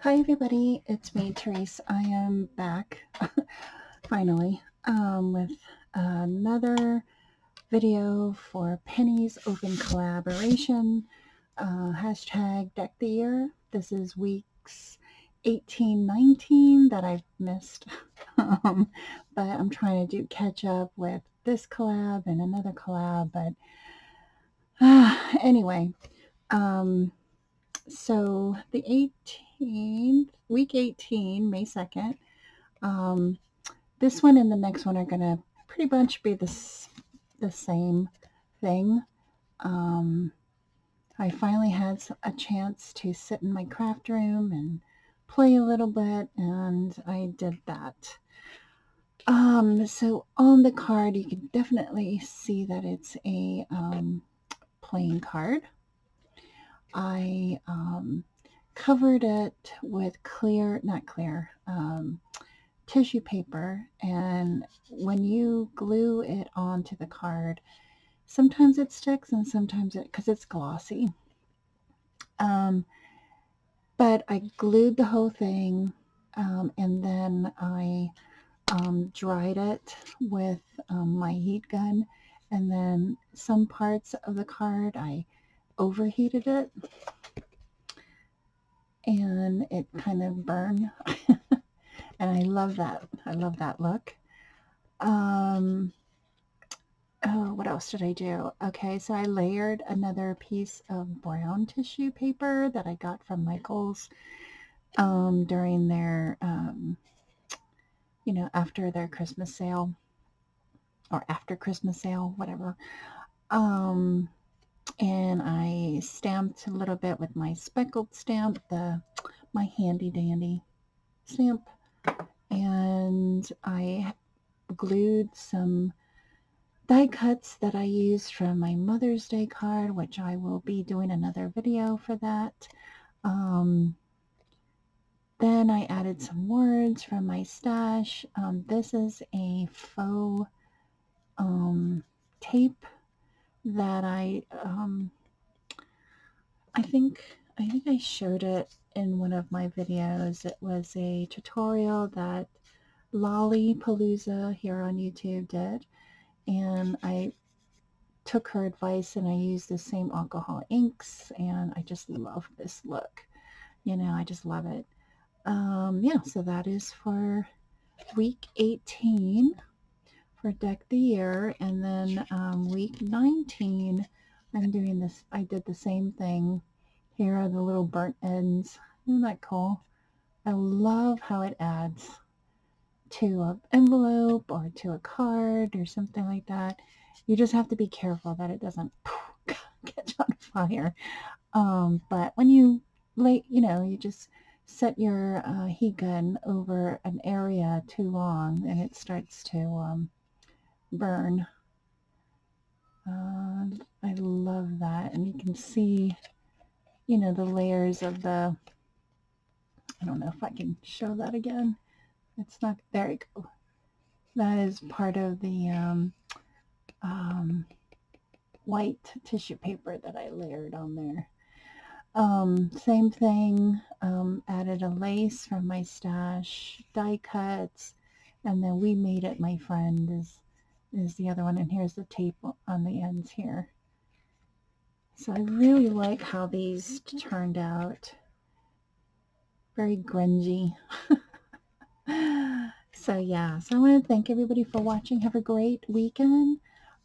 Hi everybody, it's me, Tereese. I am back finally with another video for Penny's Open Collaboration. Hashtag Deck the Year. This is weeks 18, 19 that I've missed. But I'm trying to catch up with this collab and another collab. But anyway, so the 18th, week 18, May 2nd, this one and the next one are going to pretty much be the same thing. I finally had a chance to sit in my craft room and play a little bit, and I did that. So on the card, you can definitely see that it's a playing card. I covered it with tissue paper, and when you glue it onto the card, sometimes it sticks and sometimes because it's glossy. But I glued the whole thing, and then I dried it with my heat gun, and then some parts of the card I overheated it and it kind of burned. And I love that. I love that look. What else did I do? Okay, so I layered another piece of brown tissue paper that I got from Michael's during their, after their Christmas sale, or after Christmas sale, whatever. And I stamped a little bit with my speckled stamp, my handy dandy stamp, and I glued some die cuts that I used from my Mother's Day card, which I will be doing another video for that. Then I added some words from my stash. This is a faux tape that I think I showed it in one of my videos. It was a tutorial that Lollipalooza here on YouTube did, and I took her advice and I used the same alcohol inks, and I just love this look. I just love it. Yeah, so that is for week 18 for Deck the Year, and then week 19 I'm doing this. I did the same thing. Here are the little burnt ends. Isn't that cool? I love how it adds to an envelope or to a card or something like that. You just have to be careful that it doesn't catch on fire. But when you you just set your heat gun over an area too long and it starts to burn. I love that. And you can see, the layers of the, I don't know if I can show that again. It's not, there you go. That is part of the white tissue paper that I layered on there. Same thing, added a lace from my stash, die cuts, and then We Made It, My Friend is the other one, and here's the tape on the ends here. So I really like how these turned out. Very grungy. So yeah, so I want to thank everybody for watching. Have a great weekend.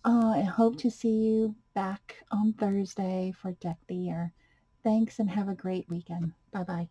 I hope to see you back on Thursday for Deck the Year. Thanks and have a great weekend. Bye-bye.